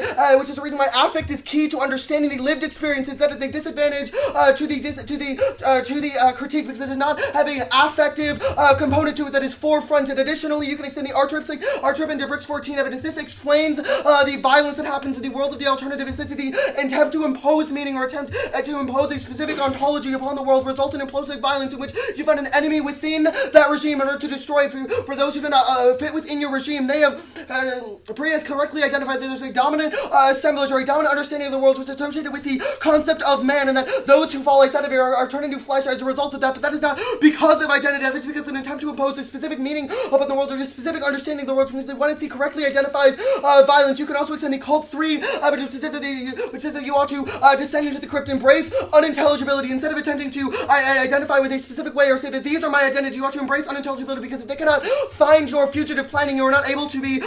affect is key to understanding the lived experiences. That is a disadvantage to the critique, because it does not have an affective component to it that is forefronted. Additionally, you can extend the R-Trip and Bricks 14 evidence. This explains the violence that happens in the world of the alternative. This is the attempt to impose meaning or attempt to impose a specific ontology upon the world, result in implosive violence in which you find an enemy within that regime in order to destroy it. For those who do not fit within your regime, they have, Priya has correctly identified that there's a dominant assemblage or a dominant understanding of the world which is associated with the concept of man, and that those who fall outside of it are turned into flesh as a result of that. But that is not because of identity. That is because of an attempt to impose a specific meaning upon the world or a specific understanding of the world, which the 1AC correctly identifies violence. You can also extend the Cult 3 evidence, which says that you ought to descend into the crypt, embrace unintelligibility. Instead of attempting to identify with a specific way or say that these are my identity, you ought to embrace unintelligibility, because if they cannot find your fugitive planning, you're not able to be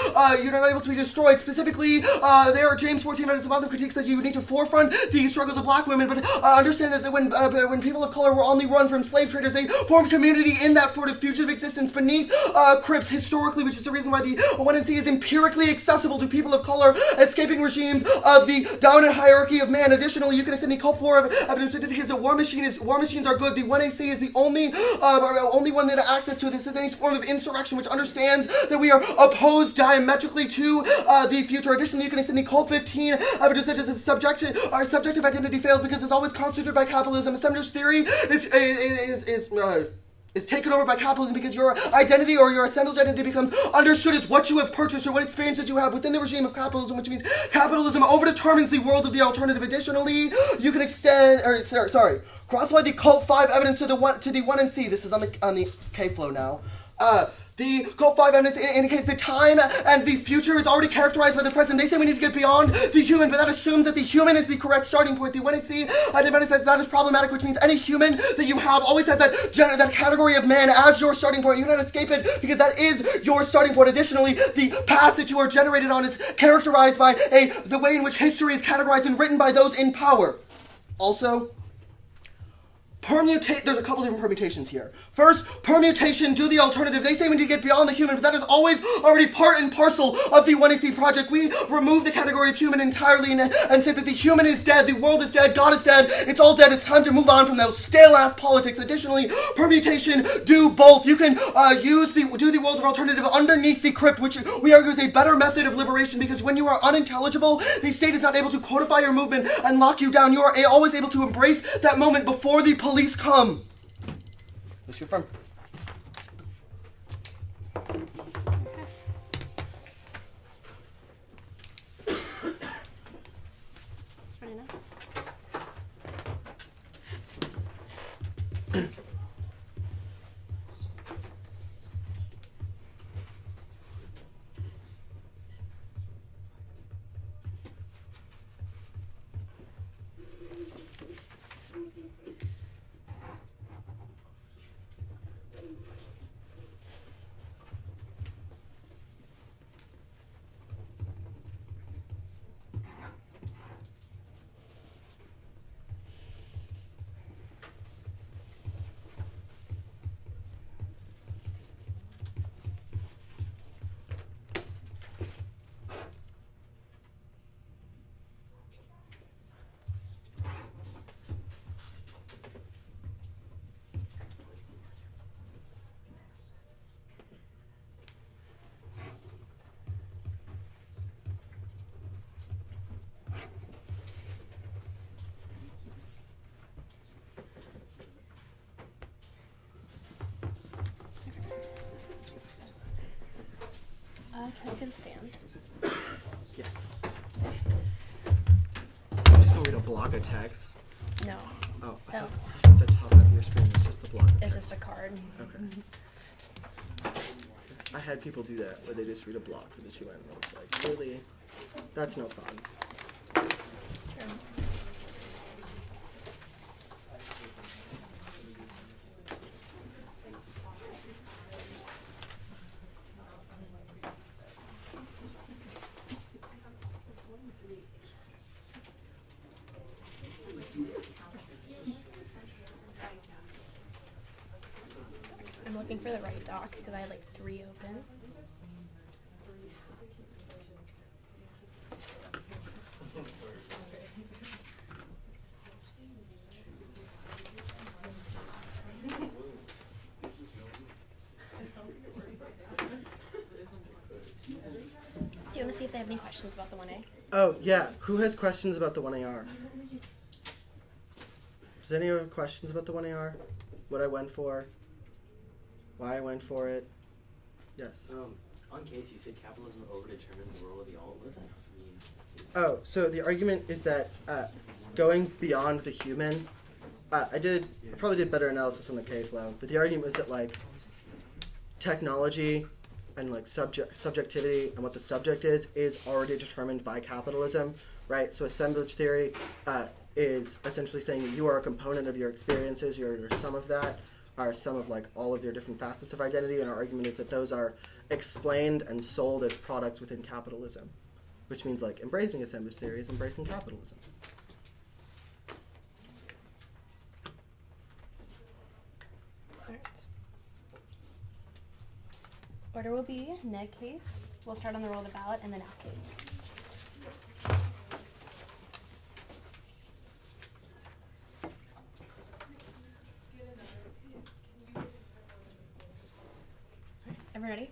destroyed. Specifically, there are James 14 and some other critiques that you need to forefront the struggles of black women, but understand that when people of color were on the run from slave traders, they formed community in that sort of fugitive existence beneath crypts historically, which is the reason why the 1NC is empirically accessible to people of color escaping regimes of the dominant hierarchy of man. Additionally, you can extend the Cult 4 evidence that indicates that war machines are good. The 1AC is the only one that has access to this is any form of insurrection, which understands that we are opposed diametrically to the future. Additionally, you can extend the Cult 15 evidence that our subjective identity fails because it's always constituted by capitalism. Assemblage theory is taken over by capitalism because your identity or your assemblage identity becomes understood as what you have purchased or what experiences you have within the regime of capitalism, which means capitalism overdetermines the world of the alternative. Additionally, you can crossify the Cult 5 evidence to the 1NC. This is on the K-flow now. The Cult 5 evidence indicates the time and the future is already characterized by the present. They say we need to get beyond the human, but that assumes that the human is the correct starting point. The 1AC evidence says that is problematic, which means any human that you have always has that category of man as your starting point. You cannot escape it because that is your starting point. Additionally, the past that you are generated on is characterized by the way in which history is categorized and written by those in power. Also, there's a couple different permutations here. First, permutation to the alternative. They say we need to get beyond the human, but that is always already part and parcel of the 1AC project. We remove the category of human entirely and say that the human is dead, the world is dead, God is dead, it's all dead, it's time to move on from those stale-ass politics. Additionally, permutation, do both. You can do the world of alternative underneath the crypt, which we argue is a better method of liberation, because when you are unintelligible, the state is not able to codify your movement and lock you down. You are always able to embrace that moment before the police come. Let's go from. Ready now? Can I see the stand? Yes. I'm just going to read a block of text. No. Oh, I Oh. thought the top of your screen is just the block of It's text. just a card. Okay. I had people do that, where they just read a block for the 2N, and I was like, really? That's no fun. Sure. I'm looking for the right doc because I had like 3 open. Do you want to see if they have any questions about the 1A? Oh, yeah. Who has questions about the 1AR? Does anyone have questions about the 1AR? What I went for? Why I went for it? Yes. On case, you said capitalism overdetermines the role of the alt. What does that mean? Oh, so the argument is that going beyond the human, I probably did better analysis on the K-flow, but the argument was that like technology and like subjectivity and what the subject is already determined by capitalism, right? So assemblage theory is essentially saying you are a component of your experiences, you're some of that, are some of like all of your different facets of identity, and our argument is that those are explained and sold as products within capitalism, which means like embracing assemblage theory is embracing capitalism. Alright. Order will be neg case. We'll start on the roll of the ballot and then out case. Everyone ready?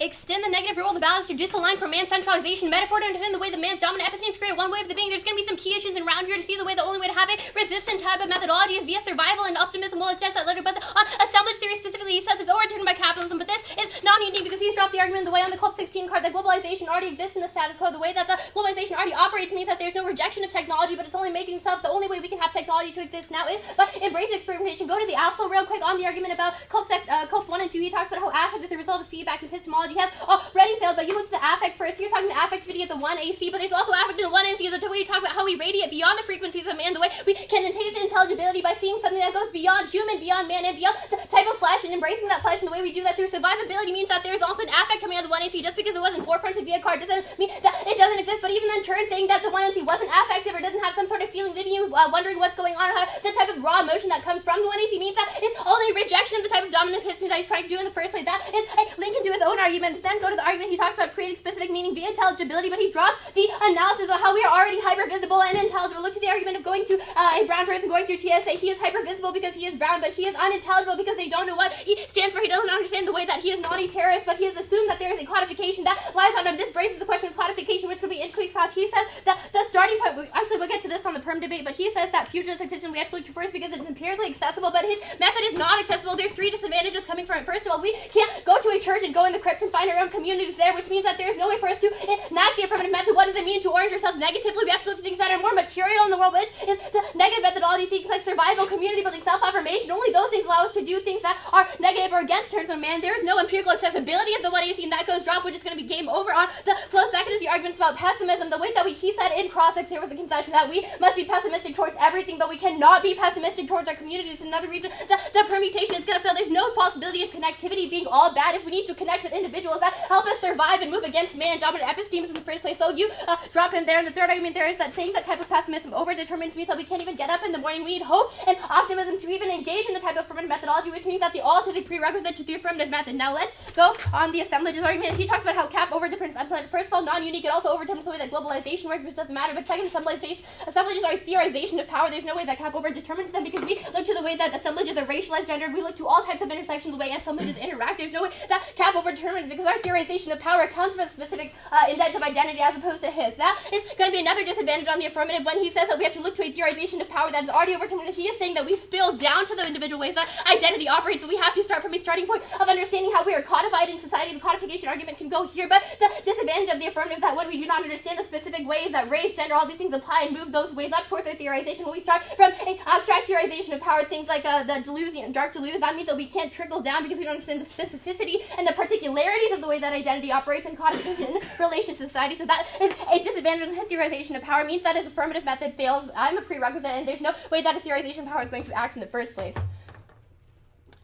Extend the negative rule of the balance to disalign from man's centralization metaphor to understand the way the man's dominant episteme is created one way of the being. There's going to be some key issues around here to see the way the only way to have a resistant type of methodology is via survival and optimism will adjust that later. But on assemblage theory specifically, he says it's overturned by capitalism. But this is non-unique because he's dropped the argument the way on the Club 16 card that globalization already exists in the status quo. The way that the globalization already operates means that there's no rejection of technology, but it's only making itself the only way we can have technology to exist now is by embracing experimentation. Go to the alpha real quick on the argument about Club 1 and 2. He talks about how affect is the result of feedback and epistemology has already failed, but you look to the affect first. You're talking the affectivity of the 1AC, but there's also affect in the 1NC. The way you talk about how we radiate beyond the frequencies of man, the way we can taste intelligibility by seeing something that goes beyond human, beyond man, and beyond the type of flesh, and embracing that flesh, and the way we do that through survivability means that there's also an affect coming out of the 1AC. Just because it wasn't forefronted via card doesn't mean that it doesn't exist, but even then turn saying that the 1NC wasn't affective or doesn't have some sort of feeling, leaving you wondering what's going on, how the type of raw emotion that comes from the 1AC means that it's only rejection of the type of dominant episteme that he's trying to do in the first place. That is a link into his own argument. Then go to the argument he talks about creating specific meaning via intelligibility, but he drops the analysis about how we are already hypervisible and intelligible. Look to the argument of going to a brown person going through TSA. He is hypervisible because he is brown, but he is unintelligible because they don't know what he stands for. He doesn't understand the way that he is not a terrorist, but he has assumed that there is a codification that lies on him. This raises the question of codification, which could be increased cost. He says that the starting point, actually we'll get to this on the perm debate, but he says that pugilistic excision we have to look to first because it's empirically accessible, but his method is not accessible. There's 3 disadvantages coming from it. First of all, we can't go to a church and go in the crypts and find our own communities there, which means that there's no way for us to enact the affirmative method. What does it mean to orient ourselves negatively? We have to look to things that are more material in the world, which is the negative methodology, things like survival, community building, self-affirmation. Only those things allow us to do things that are negative or against terms of man. There is no empirical accessibility of the 1AC, and that goes drop, which is going to be game over on the flow. Second is the arguments about pessimism. The way that he said in Crossix here was the concession that we must be pessimistic towards everything, but we cannot be pessimistic towards our communities. Another reason that the permutation is going to fail. There's no possibility of connectivity being all bad if we need to connect with individuals that help us survive and move against man, dominant epistemes in the first place. So you drop him there. And the third argument there is that saying that type of pessimism overdetermines means that we can't even get up in the morning. We need hope and optimism to even engage in the type of affirmative methodology, which means that the alt is a prerequisite to the affirmative method. Now let's go on the assemblages argument. He talks about how cap overdetermines unplanned. First of all, non-unique. It also overdetermines the way that globalization works, which doesn't matter. But second, assemblages are a theorization of power. There's no no way that cap over determines them, because we look to the way that assemblages are racialized, gendered. We look to all types of intersections, the way assemblages interact. There's no way that cap over determines, because our theorization of power comes from a specific index of identity as opposed to his. That is going to be another disadvantage on the affirmative when he says that we have to look to a theorization of power that is already overdetermined. He is saying that we spill down to the individual ways that identity operates, so we have to start from a starting point of understanding how we are codified in society. The codification argument can go here, but the disadvantage of the affirmative is that when we do not understand the specific ways that race, gender, all these things apply and move those ways up towards our theorization, when we start from an abstract theorization of power, things like the delusion, dark delusion, that means that we can't trickle down because we don't understand the specificity and the particularities of the way that identity operates in codification in relation to society. So that is a disadvantage of theorization of power. It means that his affirmative method fails. I'm a prerequisite, and there's no way that a theorization of power is going to act in the first place.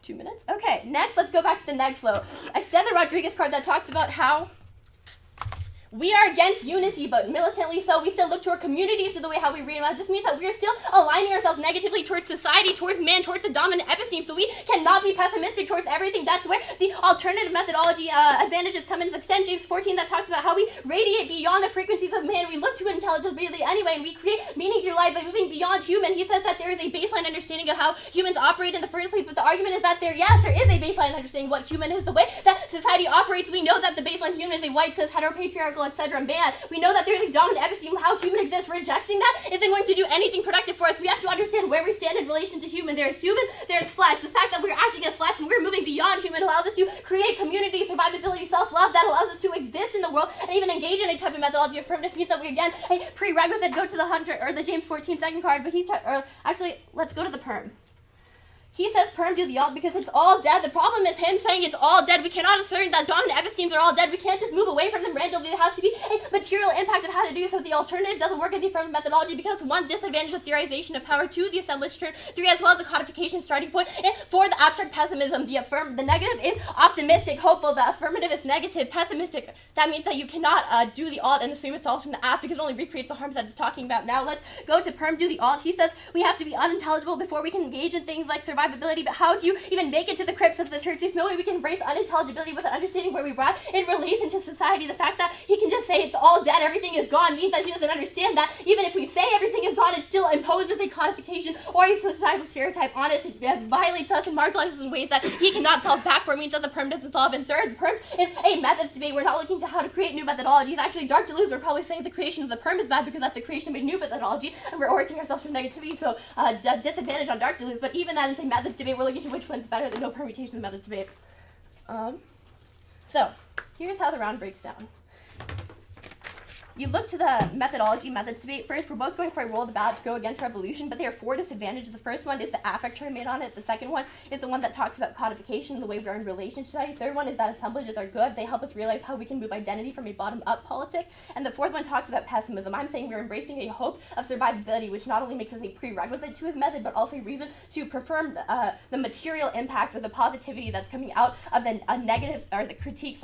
2 minutes? Okay, next, let's go back to the neg flow. I extend the Rodriguez card that talks about how we are against unity, but militantly so. We still look to our communities to the way how we read them. This means that we are still aligning ourselves negatively towards society, towards man, towards the dominant episteme, so we cannot be pessimistic towards everything. That's where the alternative methodology advantages come in. Extend James 14 that talks about how we radiate beyond the frequencies of man. We look to intelligibility anyway, and we create meaning through life by moving beyond human. He says that there is a baseline understanding of how humans operate in the first place, but the argument is that there is a baseline understanding what human is, the way that society operates. We know that the baseline human is a white, cis, heteropatriarchal, etc. man. We know that there's a dominant episteme. How human exists, rejecting that isn't going to do anything productive for us. We have to understand where we stand in relation to human. There's human, there's flesh. The fact that we're acting as flesh and we're moving beyond human allows us to create community, survivability, self-love that allows us to exist in the world and even engage in a type of methodology. Affirmative means that we, again, a prerequisite, go to the Hunter or the James 14 second card, but actually, let's go to the perm. He says perm do the alt because it's all dead. The problem is him saying it's all dead. We cannot assert that dominant epistemes are all dead. We can't just move away from them randomly. There has to be a material impact of how to do so. The alternative doesn't work in the affirmative methodology because one, disadvantage of theorization of power, two, the assemblage turn, three, as well as the codification starting point, and four, the abstract pessimism. The negative is optimistic, hopeful. The affirmative is negative, pessimistic. That means that you cannot do the alt and assume it's all from the app because it only recreates the harms that it's talking about. Now let's go to perm do the alt. He says we have to be unintelligible before we can engage in things like survivability, but how do you even make it to the crypts of the church? There's no way we can embrace unintelligibility without understanding where we brought in relation to society. The fact that he can just say it's all dead, everything is gone, means that he doesn't understand that even if we say everything is gone, it still imposes a codification or a societal stereotype on us. It violates us and marginalizes us in ways that he cannot solve back for. It means that the perm doesn't solve. And third, the perm is a methods debate. We're not looking to how to create new methodologies. Actually, dark delusions would probably say the creation of the perm is bad because that's the creation of a new methodology, and we're orienting ourselves from negativity, so disadvantage on dark delusions. But even that is a methods debate. We're looking to which one's better. There's no permutation of methods debate. So here's how the round breaks down. You look to the methods debate first. We're both going for a roll of the ballot to go against revolution, but there are four disadvantages. The first one is the affect turn made on it. The second one is the one that talks about codification, the way we are in relation to society. Third one is that assemblages are good. They help us realize how we can move identity from a bottom-up politic. And the fourth one talks about pessimism. I'm saying we're embracing a hope of survivability, which not only makes us a prerequisite to his method, but also a reason to perform the material impact or the positivity that's coming out of the negative or the critiques,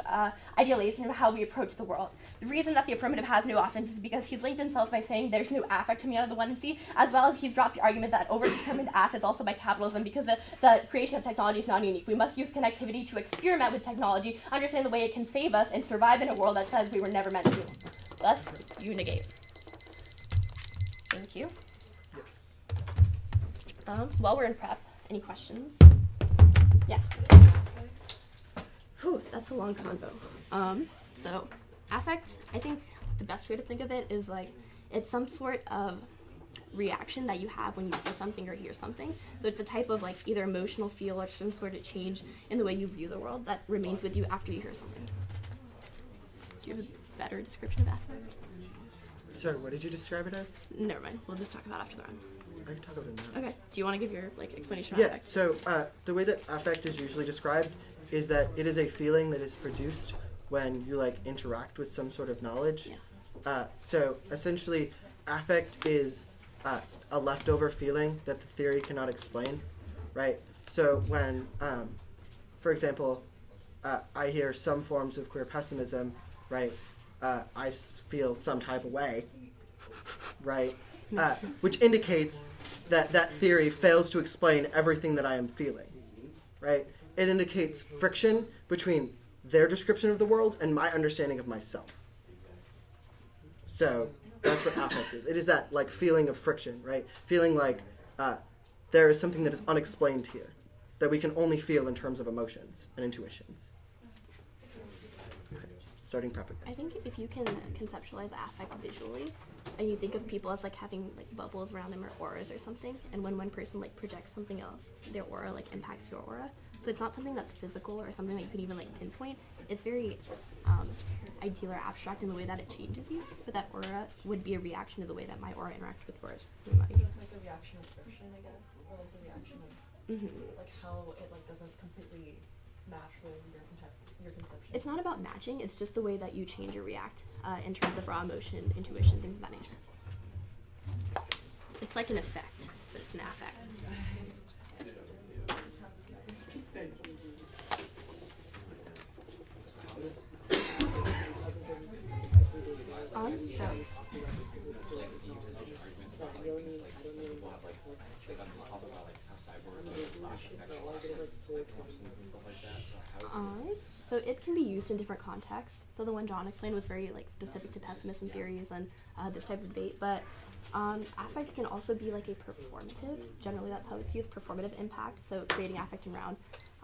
idealization of how we approach the world. The reason that the affirmative has no offense is because he's linked himself by saying there's no affect coming out of the 1 and C, as well as he's dropped the argument that overdetermined aff is also by capitalism because the creation of technology is not unique. We must use connectivity to experiment with technology, understand the way it can save us, and survive in a world that says we were never meant to. Thus, you negate. Thank you. Yes. While we're in prep, any questions? Yeah. Whew, that's a long convo. So, affect, I think the best way to think of it is like it's some sort of reaction that you have when you see something or hear something. So it's a type of like either emotional feel or some sort of change in the way you view the world that remains with you after you hear something. Do you have a better description of affect? Sorry, what did you describe it as? Never mind. We'll just talk about it after the run. I can talk about it now. Okay. Do you want to give your like explanation of affect? So the way that affect is usually described is that it is a feeling that is produced when you like interact with some sort of knowledge. Yeah. So essentially, affect is a leftover feeling that the theory cannot explain, right? So when, for example, I hear some forms of queer pessimism, right? I feel some type of way, right? Which indicates that that theory fails to explain everything that I am feeling, right? It indicates friction between their description of the world and my understanding of myself. So that's what affect is. It is that like feeling of friction, right? Feeling like there is something that is unexplained here, that we can only feel in terms of emotions and intuitions. Okay, starting prep again. I think if you can conceptualize affect visually, and you think of people as like having like bubbles around them or auras or something, and when one person like projects something else, their aura like impacts your aura. So it's not something that's physical or something that you can even like pinpoint. It's very ideal or abstract in the way that it changes you, but that aura would be a reaction to the way that my aura interacts with yours. So it's like a reaction of friction, I guess, or like a reaction of like how it like doesn't completely match with your conception. It's not about matching, it's just the way that you change or react in terms of raw emotion, intuition, things of that nature. It's like an effect, but it's an affect. So it can be used in different contexts. So the one John explained was very like specific to pessimism theories and this type of debate. But affect can also be like a performative. Generally, that's how it's used. Performative impact. So creating affect around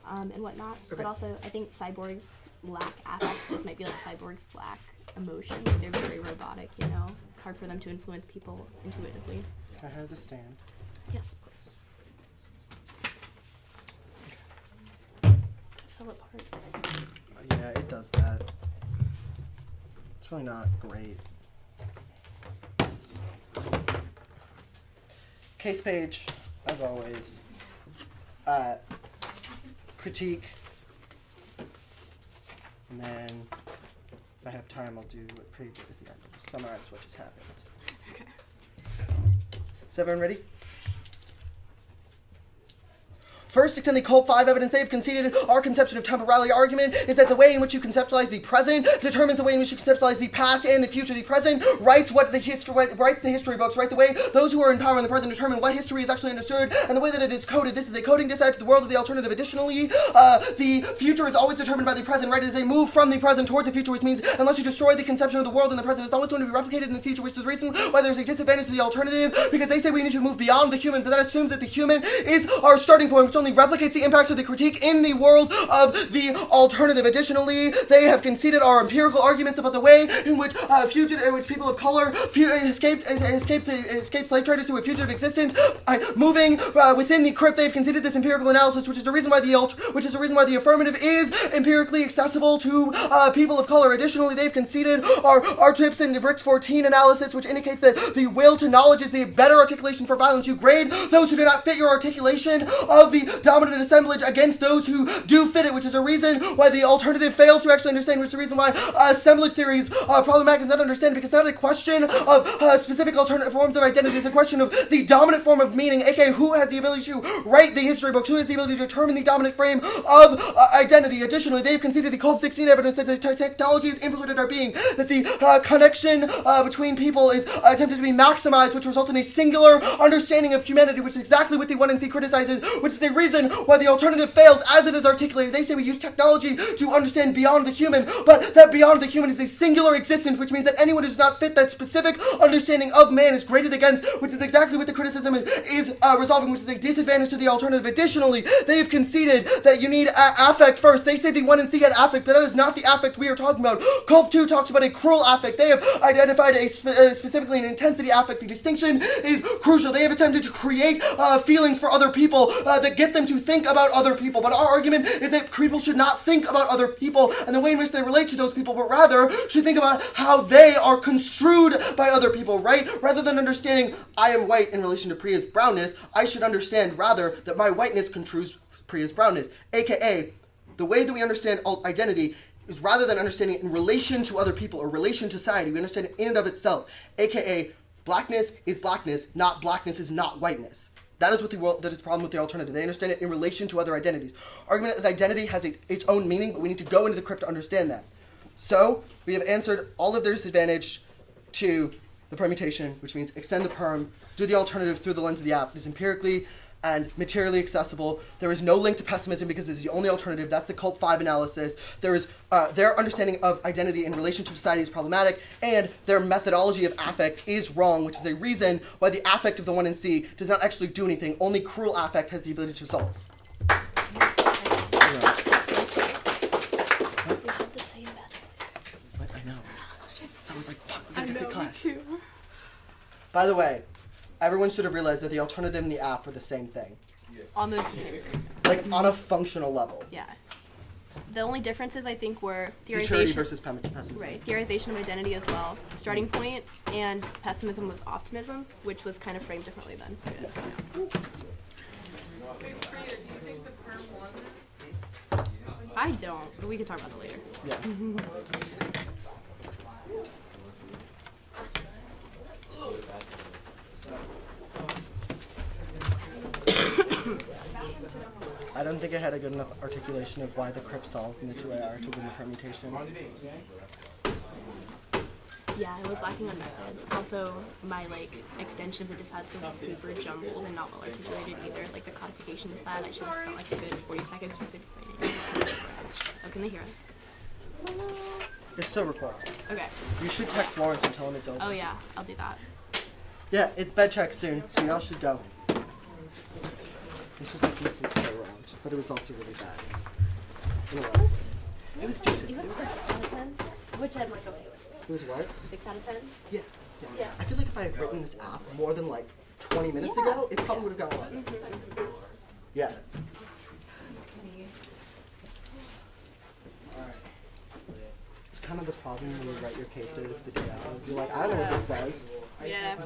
and whatnot. Okay. But also, I think cyborgs lack affect. This might be like cyborgs lack emotion. Like they're very robotic. You know, hard for them to influence people intuitively. Can I have the stand? Yes, of course. Fell apart. Yeah, it does that. It's really not great. Case page, as always. Critique. And then, if I have time, I'll do what Priya did at the end. Just summarize what just happened. Okay. Is everyone ready? First, extend the Cult 5 evidence they have conceded. Our conception of temporality argument is that the way in which you conceptualize the present determines the way in which you conceptualize the past and the future. The present writes the history books, right? The way those who are in power in the present determine what history is actually understood and the way that it is coded. This is a coding decides the world of the alternative. Additionally, the future is always determined by the present, right? It is a move from the present towards the future, which means unless you destroy the conception of the world in the present, it's always going to be replicated in the future, which is the reason why there's a disadvantage to the alternative, because they say we need to move beyond the human, but that assumes that the human is our starting point, which only replicates the impacts of the critique in the world of the alternative. Additionally, they have conceded our empirical arguments about the way in which people of color escaped slave traders to a fugitive existence moving within the crypt. They've conceded this empirical analysis, which is the reason why the affirmative is empirically accessible to people of color. Additionally, they've conceded our trips into Bricks 14 analysis, which indicates that the will to knowledge is the better articulation for violence. You grade those who do not fit your articulation of the dominant assemblage against those who do fit it, which is a reason why the alternative fails to actually understand, which is the reason why assemblage theories problematic is not understand, because it's not a question of specific alternative forms of identity. It's a question of the dominant form of meaning, aka who has the ability to write the history books, who has the ability to determine the dominant frame of identity. Additionally, they've conceded the Code 16 evidence that the technology has infiltrated our being, that the connection between people is attempted to be maximized, which results in a singular understanding of humanity, which is exactly what the 1NC criticizes, which is the reason why the alternative fails as it is articulated. They say we use technology to understand beyond the human, but that beyond the human is a singular existence, which means that anyone who does not fit that specific understanding of man is graded against, which is exactly what the criticism is resolving, which is a disadvantage to the alternative. Additionally, they have conceded that you need affect first. They say the 1NC had affect, but that is not the affect we are talking about. Culp 2 talks about a cruel affect. They have identified specifically an intensity affect. The distinction is crucial. They have attempted to create feelings for other people that get them to think about other people, but our argument is that people should not think about other people and the way in which they relate to those people, but rather should think about how they are construed by other people, right? Rather than understanding I am white in relation to Priya's brownness, I should understand rather that my whiteness construes Priya's brownness, aka the way that we understand identity is rather than understanding it in relation to other people or relation to society, we understand it in and of itself, aka blackness is blackness, not blackness is not whiteness. That is the problem with the alternative. They understand it in relation to other identities. Argument is identity has its own meaning, but we need to go into the crypt to understand that. So, we have answered all of their disadvantage to the permutation, which means extend the perm, do the alternative through the lens of the app. It is empirically and materially accessible. There is no link to pessimism because it's the only alternative. That's the Cult 5 analysis. There is their understanding of identity in relation to society is problematic, and their methodology of affect is wrong, which is a reason why the affect of the 1 in C does not actually do anything. Only cruel affect has the ability to solve. I was like, fuck, we gotta get class. Too. By the way, everyone should have realized that the alternative and the aff are the same thing. Yeah. Almost the same thing. Like, on a functional level. Yeah. The only differences, I think, were theorization. Futurity versus pessimism. Right. Theorization of identity as well. Starting point, and pessimism was optimism, which was kind of framed differently then. Yeah. Wait, Priya, do you think the term won? I don't, but we can talk about that later. Yeah. I don't think I had a good enough articulation of why the crypt solves in the 2AR to win the permutation. Yeah, I was lacking on methods. Also, my extension of the dissats was super jumbled and not well articulated either. Like the codification of that, I should have spent a good 40 seconds just explaining. Oh, can they hear us? It's still recording. Okay. You should text Lawrence and tell him it's over. Oh yeah, I'll do that. Yeah, it's bed check soon, so y'all should go. This was a decent play round, but it was also really bad. Anyway, it was decent. It was 6 out of 10, which I'm okay with. It was what? 6 out of 10? Yeah. I feel like if I had written this app more than 20 minutes ago, it probably would have gone well. Yeah. It's kind of the problem when you write your cases, the day out. You're like, I don't know what this says. Yeah.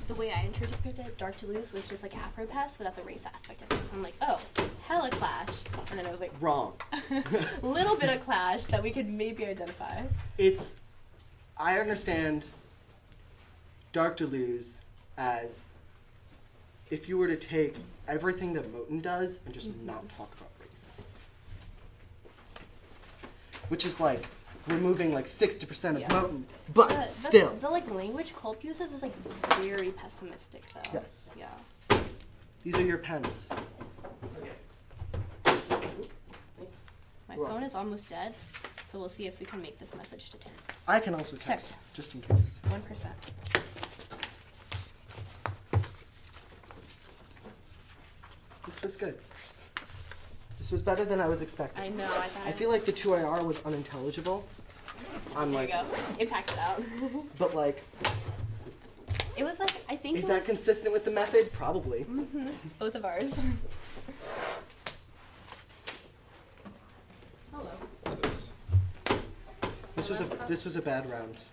The way I interpreted Dark to Loose was just like Afro-Pest without the race aspect of it. So I'm like, oh, hella clash. And then I was like, Wrong. little bit of clash that we could maybe identify. I understand Dark to Lose as if you were to take everything that Moten does and just not talk about race. Which is removing 60% of Moten, but still. The language Culp uses is very pessimistic though. Yes. Yeah. These are your pens. My phone is almost dead, so we'll see if we can make this message to 10. I can also text, just in case. 1%. This was good. This was better than I was expecting. I know. I feel like the 2IR was unintelligible. I'm there you go. It packed it out. But it was I think. Is that consistent with the method? Probably. Mm-hmm. Both of ours. Hello. This was a bad round.